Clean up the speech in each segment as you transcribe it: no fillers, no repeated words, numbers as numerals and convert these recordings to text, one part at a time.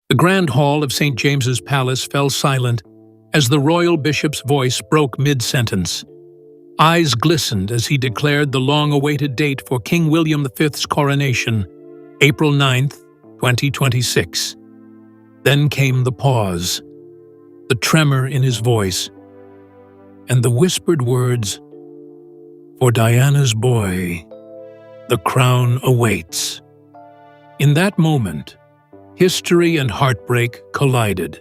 The grand hall of St. James's Palace fell silent as the royal bishop's voice broke mid-sentence. Eyes glistened as he declared the long-awaited date for King William V's coronation, April 9, 2026. Then came the pause, the tremor in his voice, and the whispered words, "For Diana's boy, the crown awaits." In that moment, history and heartbreak collided.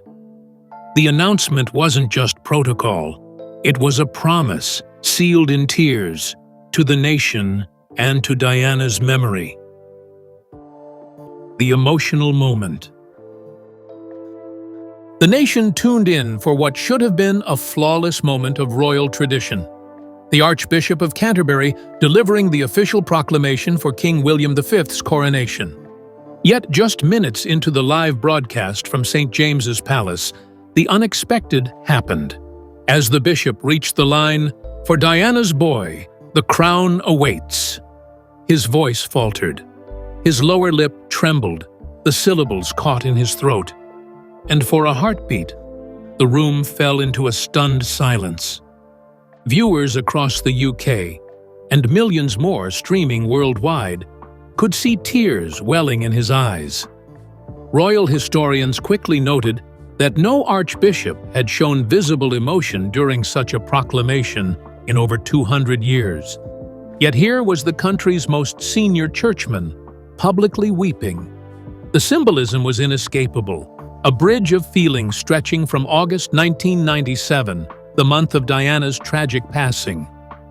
The announcement wasn't just protocol, it was a promise, sealed in tears, to the nation and to Diana's memory. The emotional moment. The nation tuned in for what should have been a flawless moment of royal tradition. The Archbishop of Canterbury delivering the official proclamation for King William V's coronation. Yet just minutes into the live broadcast from St. James's Palace, the unexpected happened. As the bishop reached the line, "For Diana's boy, the crown awaits," his voice faltered. His lower lip trembled, the syllables caught in his throat. And for a heartbeat, the room fell into a stunned silence. Viewers across the UK, and millions more streaming worldwide, could see tears welling in his eyes. Royal historians quickly noted that no archbishop had shown visible emotion during such a proclamation in over 200 years. Yet here was the country's most senior churchman, publicly weeping. The symbolism was inescapable, a bridge of feeling stretching from August 1997, the month of Diana's tragic passing,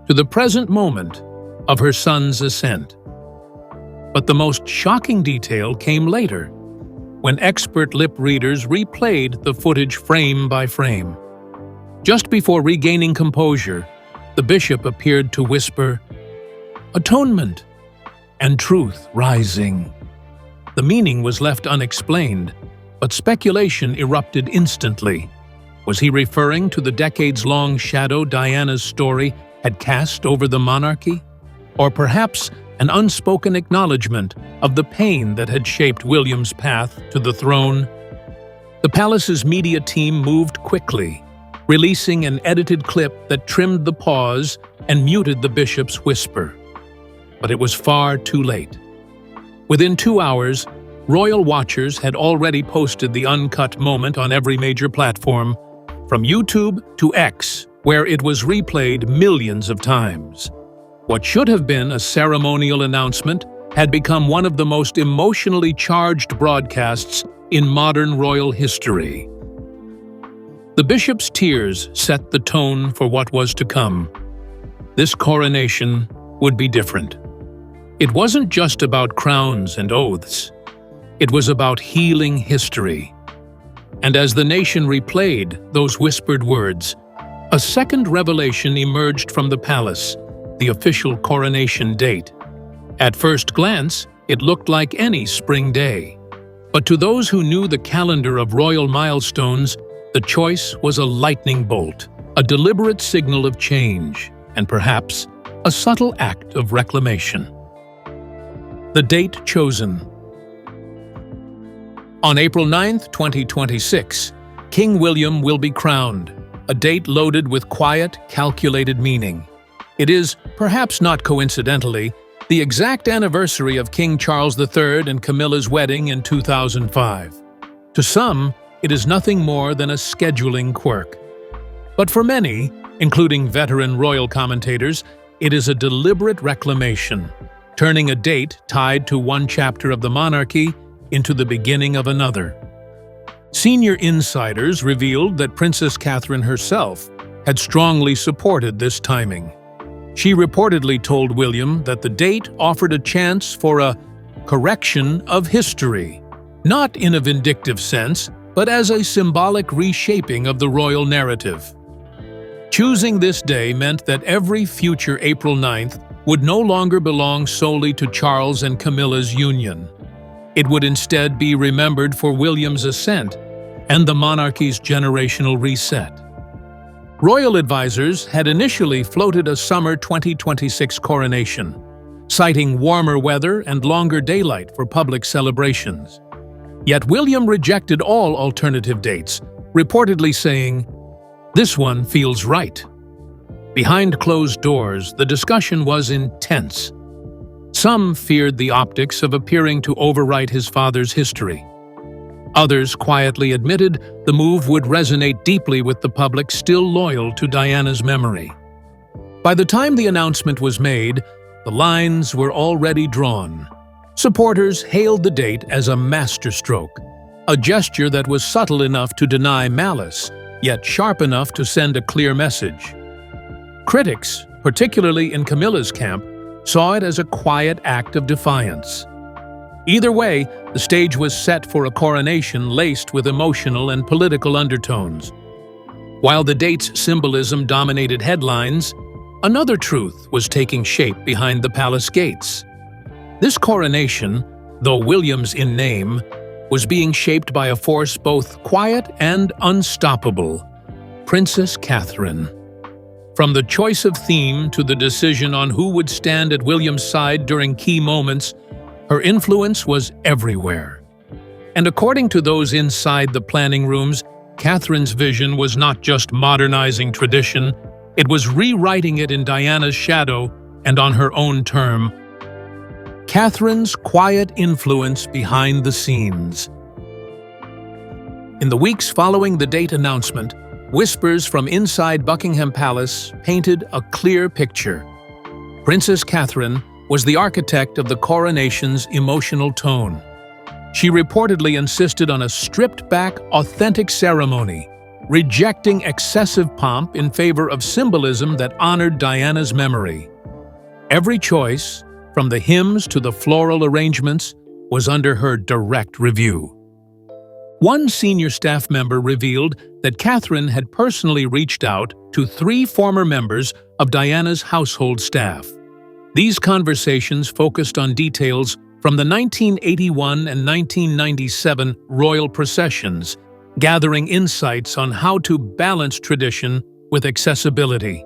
to the present moment of her son's ascent. But the most shocking detail came later, when expert lip readers replayed the footage frame by frame. Just before regaining composure, the bishop appeared to whisper, "Atonement and truth rising." The meaning was left unexplained, but speculation erupted instantly. Was he referring to the decades-long shadow Diana's story had cast over the monarchy? Or perhaps an unspoken acknowledgement of the pain that had shaped William's path to the throne? The palace's media team moved quickly, releasing an edited clip that trimmed the pause and muted the bishop's whisper. But it was far too late. Within 2 hours, royal watchers had already posted the uncut moment on every major platform, from YouTube to X, where it was replayed millions of times. What should have been a ceremonial announcement had become one of the most emotionally charged broadcasts in modern royal history. The bishop's tears set the tone for what was to come. This coronation would be different. It wasn't just about crowns and oaths. It was about healing history. And as the nation replayed those whispered words, a second revelation emerged from the palace, the official coronation date. At first glance, it looked like any spring day. But to those who knew the calendar of royal milestones, the choice was a lightning bolt, a deliberate signal of change, and perhaps a subtle act of reclamation. The date chosen. On April 9, 2026, King William will be crowned, a date loaded with quiet, calculated meaning. It is, perhaps not coincidentally, the exact anniversary of King Charles III and Camilla's wedding in 2005. To some, it is nothing more than a scheduling quirk. But for many, including veteran royal commentators, it is a deliberate reclamation, turning a date tied to one chapter of the monarchy into the beginning of another. Senior insiders revealed that Princess Catherine herself had strongly supported this timing. She reportedly told William that the date offered a chance for a correction of history, not in a vindictive sense, but as a symbolic reshaping of the royal narrative. Choosing this day meant that every future April 9th would no longer belong solely to Charles and Camilla's union. It would instead be remembered for William's ascent and the monarchy's generational reset. Royal advisors had initially floated a summer 2026 coronation, citing warmer weather and longer daylight for public celebrations. Yet William rejected all alternative dates, reportedly saying, "This one feels right." Behind closed doors, the discussion was intense. Some feared the optics of appearing to overwrite his father's history. Others quietly admitted the move would resonate deeply with the public still loyal to Diana's memory. By the time the announcement was made, the lines were already drawn. Supporters hailed the date as a masterstroke, a gesture that was subtle enough to deny malice, yet sharp enough to send a clear message. Critics, particularly in Camilla's camp, saw it as a quiet act of defiance. Either way, the stage was set for a coronation laced with emotional and political undertones. While the date's symbolism dominated headlines, another truth was taking shape behind the palace gates. This coronation, though William's in name, was being shaped by a force both quiet and unstoppable: Princess Catherine. From the choice of theme to the decision on who would stand at William's side during key moments, her influence was everywhere. And according to those inside the planning rooms, Catherine's vision was not just modernizing tradition, it was rewriting it in Diana's shadow and on her own term. Catherine's quiet influence behind the scenes. In the weeks following the date announcement, whispers from inside Buckingham Palace painted a clear picture. Princess Catherine was the architect of the coronation's emotional tone. She reportedly insisted on a stripped-back, authentic ceremony, rejecting excessive pomp in favor of symbolism that honored Diana's memory. Every choice, from the hymns to the floral arrangements, was under her direct review. One senior staff member revealed that Catherine had personally reached out to 3 former members of Diana's household staff. These conversations focused on details from the 1981 and 1997 royal processions, gathering insights on how to balance tradition with accessibility.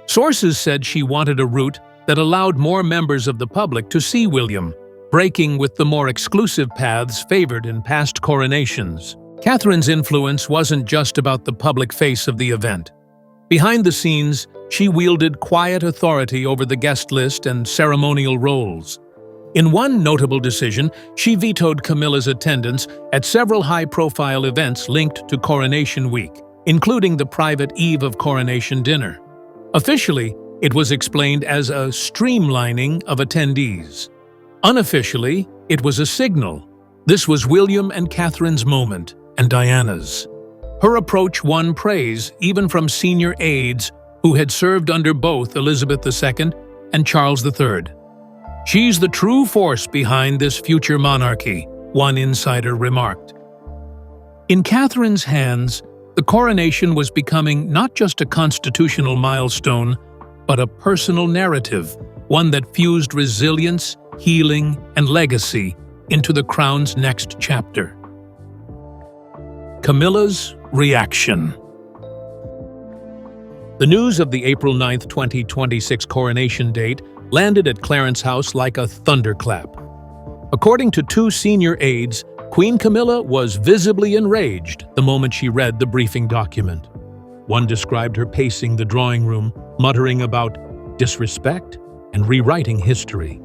Sources said she wanted a route that allowed more members of the public to see William, breaking with the more exclusive paths favored in past coronations. Catherine's influence wasn't just about the public face of the event. Behind the scenes, she wielded quiet authority over the guest list and ceremonial roles. In one notable decision, she vetoed Camilla's attendance at several high-profile events linked to Coronation Week, including the private eve of coronation dinner. Officially, it was explained as a streamlining of attendees. Unofficially, it was a signal. This was William and Catherine's moment, and Diana's. Her approach won praise even from senior aides who had served under both Elizabeth II and Charles III. "She's the true force behind this future monarchy," one insider remarked. In Catherine's hands, the coronation was becoming not just a constitutional milestone, but a personal narrative, one that fused resilience, healing, and legacy into the crown's next chapter. Camilla's reaction. The news of the April 9, 2026 coronation date landed at Clarence House like a thunderclap. According to 2 senior aides, Queen Camilla was visibly enraged the moment she read the briefing document. One described her pacing the drawing room, muttering about disrespect and rewriting history.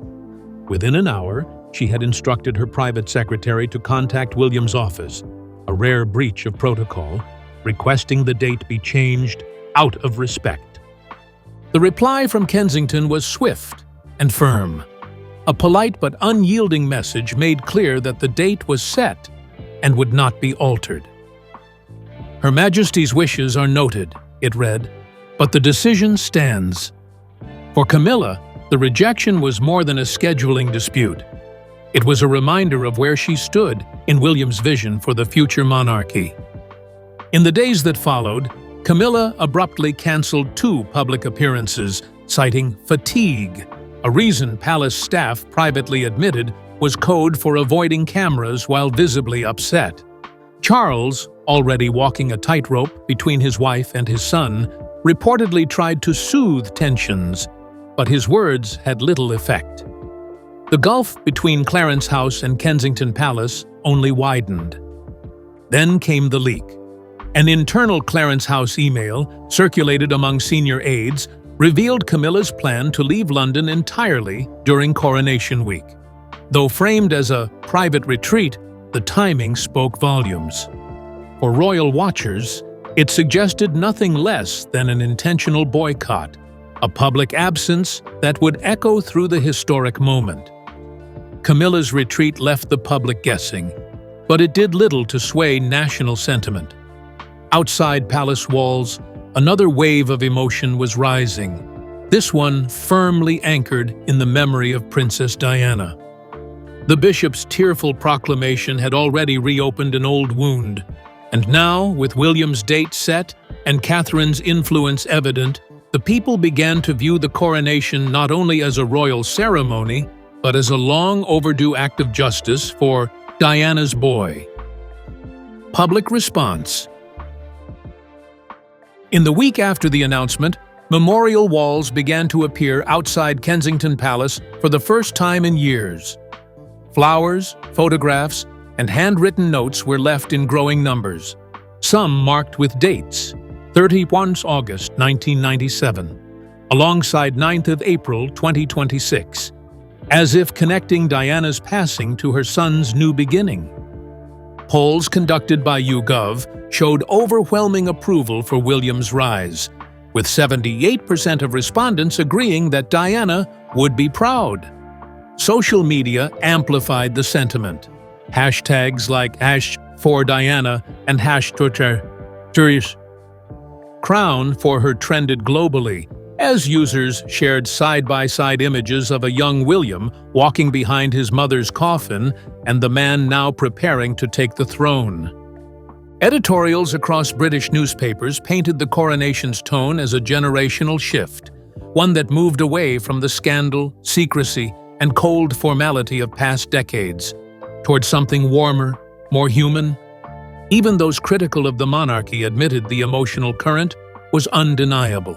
Within an hour, she had instructed her private secretary to contact William's office, a rare breach of protocol, requesting the date be changed out of respect. The reply from Kensington was swift and firm. A polite but unyielding message made clear that the date was set and would not be altered. "Her Majesty's wishes are noted," it read, "but the decision stands." For Camilla, the rejection was more than a scheduling dispute. It was a reminder of where she stood in William's vision for the future monarchy. In the days that followed, Camilla abruptly canceled 2 public appearances, citing fatigue, a reason palace staff privately admitted was code for avoiding cameras while visibly upset. Charles, already walking a tightrope between his wife and his son, reportedly tried to soothe tensions, but his words had little effect. The gulf between Clarence House and Kensington Palace only widened. Then came the leak. An internal Clarence House email, circulated among senior aides, revealed Camilla's plan to leave London entirely during Coronation Week. Though framed as a private retreat, the timing spoke volumes. For royal watchers, it suggested nothing less than an intentional boycott, a public absence that would echo through the historic moment. Camilla's retreat left the public guessing, but it did little to sway national sentiment. Outside palace walls, another wave of emotion was rising, this one firmly anchored in the memory of Princess Diana. The bishop's tearful proclamation had already reopened an old wound, and now, with William's date set and Catherine's influence evident, the people began to view the coronation not only as a royal ceremony, but as a long-overdue act of justice for Diana's boy. Public response. In the week after the announcement, memorial walls began to appear outside Kensington Palace for the first time in years. Flowers, photographs, and handwritten notes were left in growing numbers, some marked with dates, 31 August 1997, alongside 9th of April 2026, as if connecting Diana's passing to her son's new beginning. Polls conducted by YouGov showed overwhelming approval for William's rise, with 78% of respondents agreeing that Diana would be proud. Social media amplified the sentiment. Hashtags like #4Diana and #Crown for her trended globally, as users shared side-by-side images of a young William walking behind his mother's coffin and the man now preparing to take the throne. Editorials across British newspapers painted the coronation's tone as a generational shift, one that moved away from the scandal, secrecy, and cold formality of past decades, towards something warmer, more human. Even those critical of the monarchy admitted the emotional current was undeniable.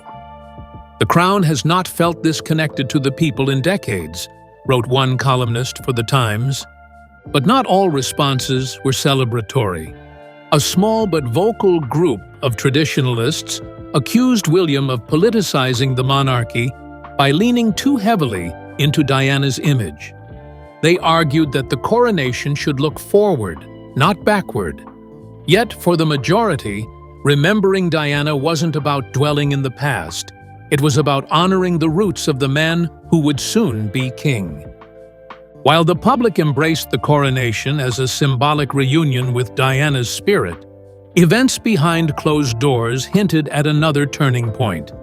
"The Crown has not felt this connected to the people in decades," wrote one columnist for The Times. But not all responses were celebratory. A small but vocal group of traditionalists accused William of politicizing the monarchy by leaning too heavily into Diana's image. They argued that the coronation should look forward, not backward. Yet, for the majority, remembering Diana wasn't about dwelling in the past. It was about honoring the roots of the man who would soon be king. While the public embraced the coronation as a symbolic reunion with Diana's spirit, events behind closed doors hinted at another turning point.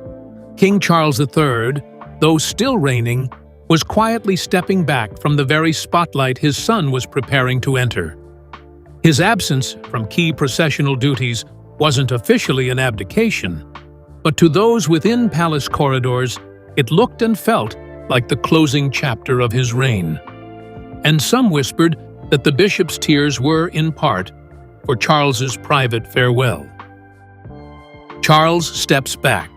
King Charles III, though still reigning, was quietly stepping back from the very spotlight his son was preparing to enter. His absence from key processional duties wasn't officially an abdication, but to those within palace corridors, it looked and felt like the closing chapter of his reign. And some whispered that the bishop's tears were, in part, for Charles's private farewell. Charles steps back.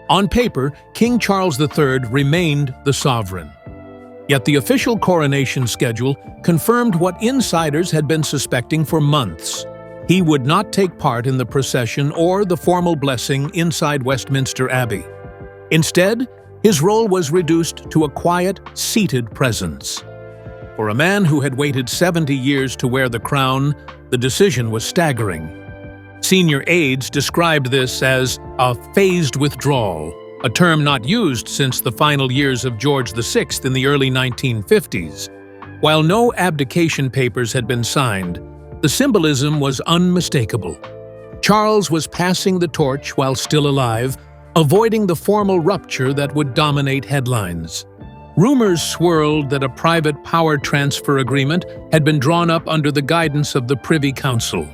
On paper, King Charles III remained the sovereign. Yet the official coronation schedule confirmed what insiders had been suspecting for months. He would not take part in the procession or the formal blessing inside Westminster Abbey. Instead, his role was reduced to a quiet, seated presence. For a man who had waited 70 years to wear the crown, the decision was staggering. Senior aides described this as a phased withdrawal, a term not used since the final years of George VI in the early 1950s. While no abdication papers had been signed, the symbolism was unmistakable. Charles was passing the torch while still alive, avoiding the formal rupture that would dominate headlines. Rumors swirled that a private power transfer agreement had been drawn up under the guidance of the Privy Council.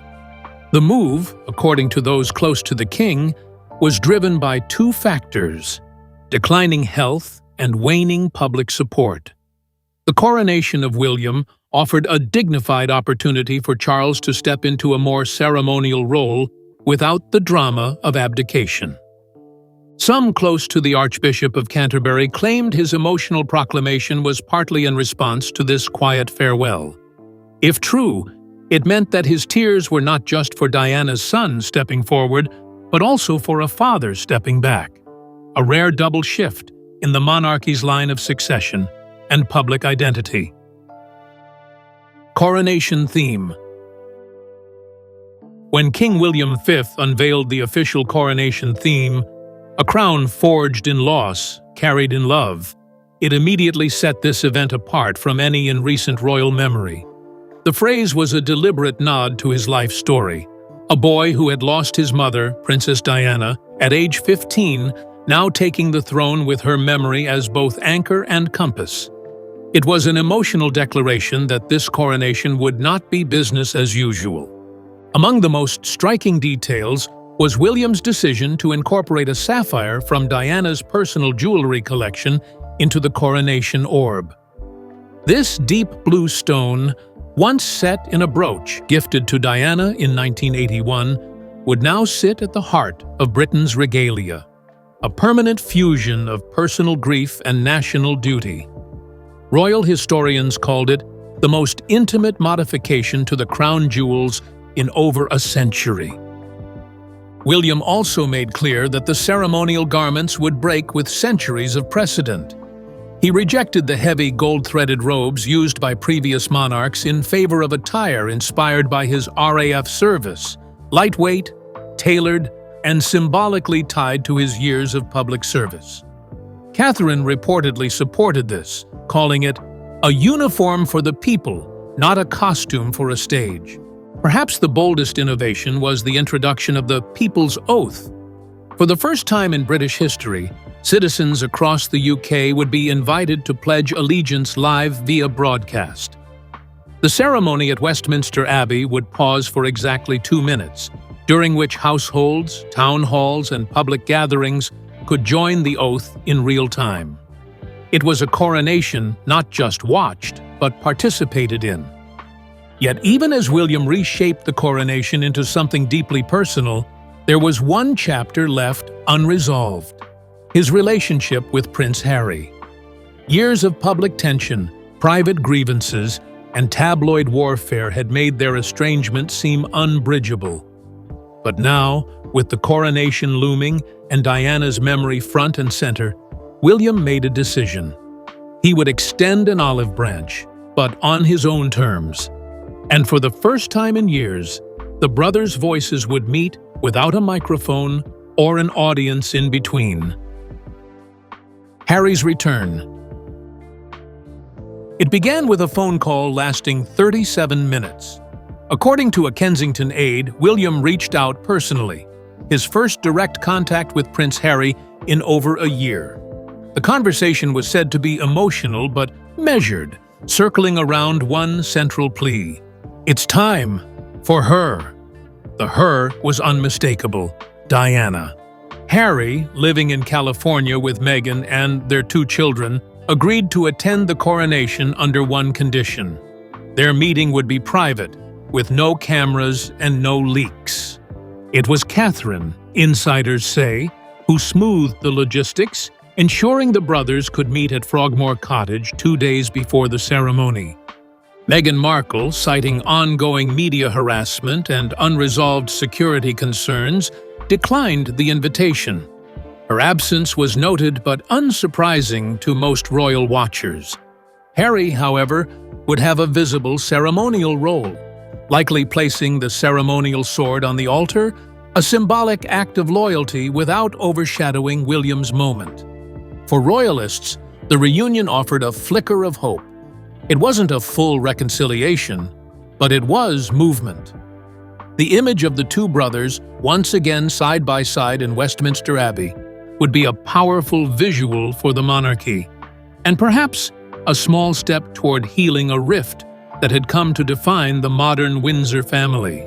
The move, according to those close to the king, was driven by two factors: declining health and waning public support. The coronation of William offered a dignified opportunity for Charles to step into a more ceremonial role without the drama of abdication. Some close to the Archbishop of Canterbury claimed his emotional proclamation was partly in response to this quiet farewell. If true, it meant that his tears were not just for Diana's son stepping forward, but also for a father stepping back. A rare double shift in the monarchy's line of succession and public identity. Coronation theme. When King William V unveiled the official coronation theme, a crown forged in loss, carried in love, it immediately set this event apart from any in recent royal memory. The phrase was a deliberate nod to his life story. A boy who had lost his mother, Princess Diana, at age 15, now taking the throne with her memory as both anchor and compass. It was an emotional declaration that this coronation would not be business as usual. Among the most striking details was William's decision to incorporate a sapphire from Diana's personal jewelry collection into the coronation orb. This deep blue stone, once set in a brooch gifted to Diana in 1981, would now sit at the heart of Britain's regalia, a permanent fusion of personal grief and national duty. Royal historians called it the most intimate modification to the crown jewels in over a century. William also made clear that the ceremonial garments would break with centuries of precedent. He rejected the heavy gold-threaded robes used by previous monarchs in favor of attire inspired by his RAF service, lightweight, tailored, and symbolically tied to his years of public service. Catherine reportedly supported this, calling it a uniform for the people, not a costume for a stage. Perhaps the boldest innovation was the introduction of the People's Oath. For the first time in British history, citizens across the UK would be invited to pledge allegiance live via broadcast. The ceremony at Westminster Abbey would pause for exactly 2 minutes, during which households, town halls, and public gatherings could join the oath in real time. It was a coronation not just watched, but participated in. Yet even as William reshaped the coronation into something deeply personal, there was one chapter left unresolved: his relationship with Prince Harry. Years of public tension, private grievances, and tabloid warfare had made their estrangement seem unbridgeable. But now, with the coronation looming and Diana's memory front and center, William made a decision. He would extend an olive branch, but on his own terms. And for the first time in years, the brothers' voices would meet without a microphone or an audience in between. Harry's return. It began with a phone call lasting 37 minutes. According to a Kensington aide, William reached out personally, his first direct contact with Prince Harry in over a year. The conversation was said to be emotional but measured, circling around one central plea. It's time for her. The her was unmistakable: Diana. Harry, living in California with Meghan and their 2 children, agreed to attend the coronation under one condition. Their meeting would be private, with no cameras and no leaks. It was Catherine, insiders say, who smoothed the logistics, ensuring the brothers could meet at Frogmore Cottage 2 days before the ceremony. Meghan Markle, citing ongoing media harassment and unresolved security concerns, declined the invitation. Her absence was noted but unsurprising to most royal watchers. Harry, however, would have a visible ceremonial role, likely placing the ceremonial sword on the altar, a symbolic act of loyalty without overshadowing William's moment. For royalists, the reunion offered a flicker of hope. It wasn't a full reconciliation, but it was movement. The image of the 2 brothers, once again side by side in Westminster Abbey, would be a powerful visual for the monarchy, and perhaps a small step toward healing a rift that had come to define the modern Windsor family.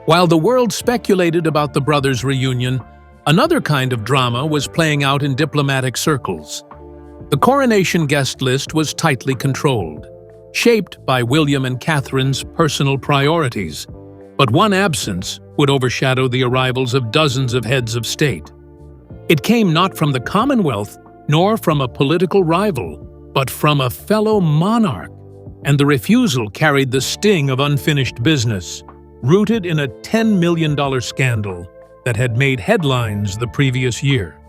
While the world speculated about the brothers' reunion, another kind of drama was playing out in diplomatic circles. The coronation guest list was tightly controlled, shaped by William and Catherine's personal priorities, but one absence would overshadow the arrivals of dozens of heads of state. It came not from the Commonwealth, nor from a political rival, but from a fellow monarch, and the refusal carried the sting of unfinished business, rooted in a $10 million scandal that had made headlines the previous year.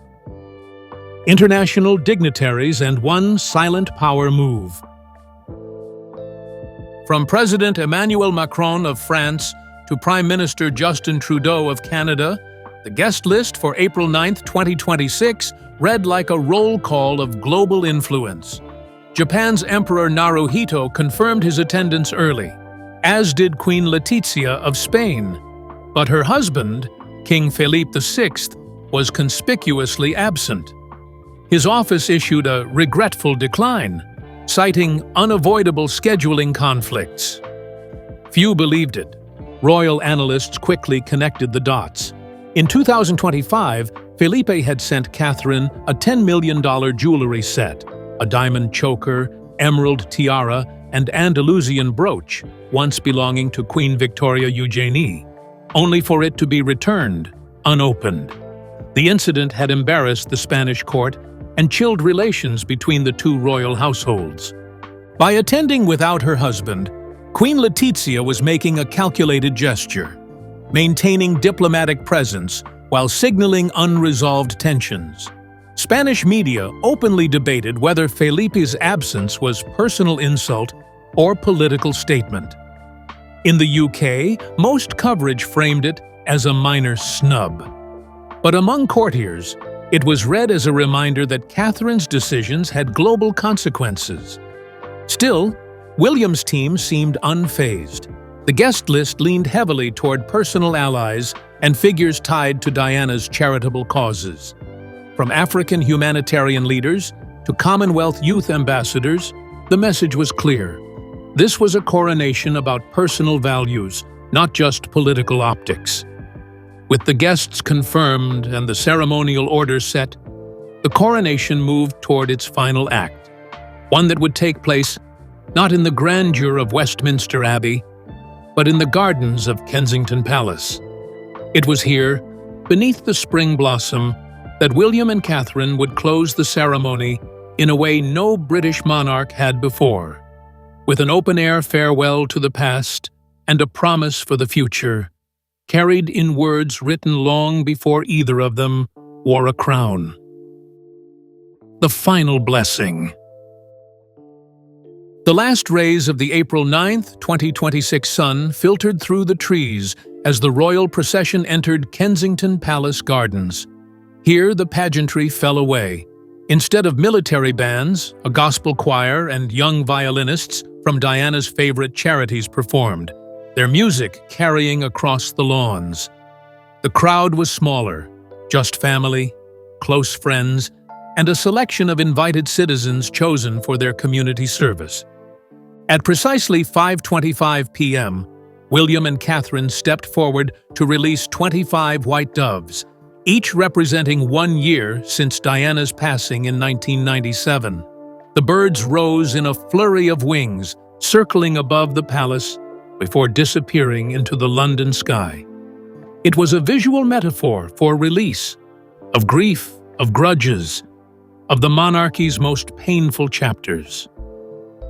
International dignitaries and one silent power move. From President Emmanuel Macron of France to Prime Minister Justin Trudeau of Canada, the guest list for April 9, 2026 read like a roll call of global influence. Japan's Emperor Naruhito confirmed his attendance early, as did Queen Letizia of Spain. But her husband, King Philippe VI, was conspicuously absent. His office issued a regretful decline, citing unavoidable scheduling conflicts. Few believed it. Royal analysts quickly connected the dots. In 2025, Felipe had sent Catherine a $10 million jewelry set, a diamond choker, emerald tiara, and Andalusian brooch, once belonging to Queen Victoria Eugenie, only for it to be returned, unopened. The incident had embarrassed the Spanish court and chilled relations between the two royal households. By attending without her husband, Queen Letizia was making a calculated gesture, maintaining diplomatic presence while signaling unresolved tensions. Spanish media openly debated whether Felipe's absence was personal insult or political statement. In the UK, most coverage framed it as a minor snub. But among courtiers, it was read as a reminder that Catherine's decisions had global consequences. Still, William's team seemed unfazed. The guest list leaned heavily toward personal allies and figures tied to Diana's charitable causes. From African humanitarian leaders to Commonwealth youth ambassadors, the message was clear. This was a coronation about personal values, not just political optics. With the guests confirmed and the ceremonial order set, the coronation moved toward its final act, one that would take place not in the grandeur of Westminster Abbey, but in the gardens of Kensington Palace. It was here, beneath the spring blossom, that William and Catherine would close the ceremony in a way no British monarch had before, with an open-air farewell to the past and a promise for the future, carried in words written long before either of them wore a crown. The final blessing. The last rays of the April 9, 2026 sun filtered through the trees as the royal procession entered Kensington Palace Gardens. Here, the pageantry fell away. Instead of military bands, a gospel choir and young violinists from Diana's favorite charities performed, their music carrying across the lawns. The crowd was smaller, just family, close friends, and a selection of invited citizens chosen for their community service. At precisely 5:25 p.m., William and Catherine stepped forward to release 25 white doves, each representing 1 year since Diana's passing in 1997. The birds rose in a flurry of wings, circling above the palace before disappearing into the London sky. It was a visual metaphor for release, of grief, of grudges, of the monarchy's most painful chapters.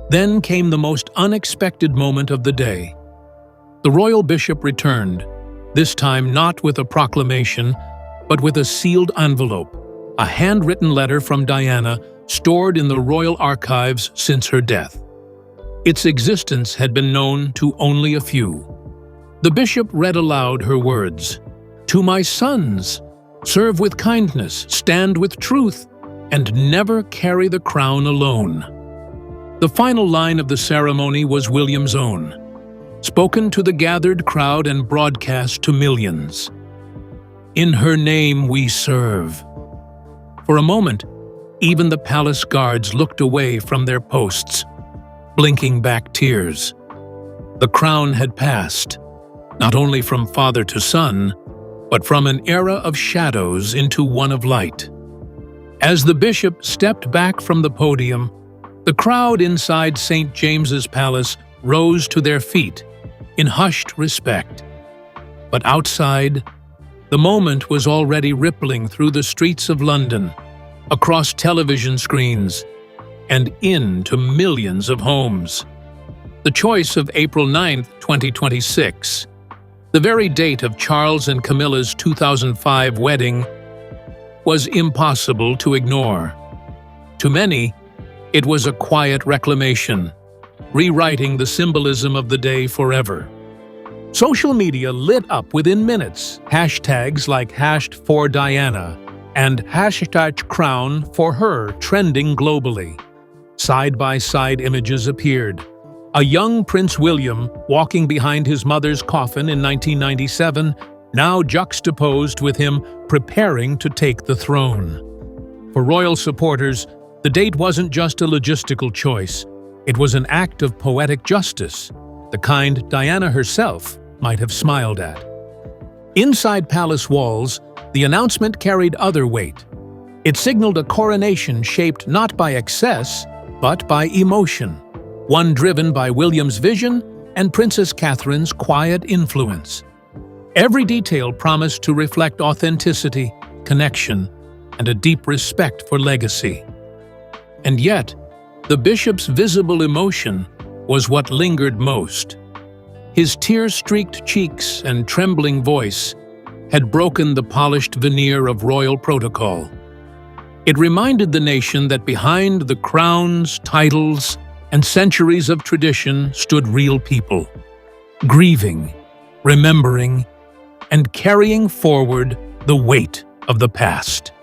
Then came the most unexpected moment of the day. The royal bishop returned, this time not with a proclamation, but with a sealed envelope, a handwritten letter from Diana stored in the royal archives since her death. Its existence had been known to only a few. The bishop read aloud her words, "To my sons, serve with kindness, stand with truth, and never carry the crown alone." The final line of the ceremony was William's own, spoken to the gathered crowd and broadcast to millions. "In her name we serve." For a moment, even the palace guards looked away from their posts, blinking back tears. The crown had passed, not only from father to son, but from an era of shadows into one of light. As the bishop stepped back from the podium, the crowd inside St. James's Palace rose to their feet in hushed respect. But outside, the moment was already rippling through the streets of London, across television screens, and into millions of homes. The choice of April 9, 2026, the very date of Charles and Camilla's 2005 wedding, was impossible to ignore. To many, it was a quiet reclamation, rewriting the symbolism of the day forever. Social media lit up within minutes, hashtags like #4Diana and #crown4her trending globally. Side-by-side images appeared. A young Prince William walking behind his mother's coffin in 1997, now juxtaposed with him preparing to take the throne. For royal supporters, the date wasn't just a logistical choice. It was an act of poetic justice, the kind Diana herself might have smiled at. Inside palace walls, the announcement carried other weight. It signaled a coronation shaped not by excess, but by emotion, one driven by William's vision and Princess Catherine's quiet influence. Every detail promised to reflect authenticity, connection, and a deep respect for legacy. And yet, the bishop's visible emotion was what lingered most. His tear-streaked cheeks and trembling voice had broken the polished veneer of royal protocol. It reminded the nation that behind the crowns, titles, and centuries of tradition stood real people, grieving, remembering, and carrying forward the weight of the past.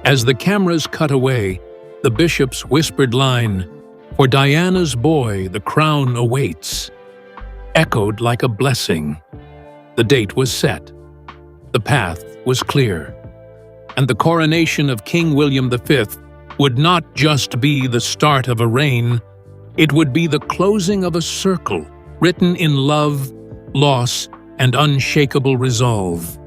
As the cameras cut away, the bishop's whispered line, "For Diana's boy, the crown awaits," echoed like a blessing. The date was set. The path was clear. And the coronation of King William V would not just be the start of a reign, it would be the closing of a circle written in love, loss, and unshakable resolve.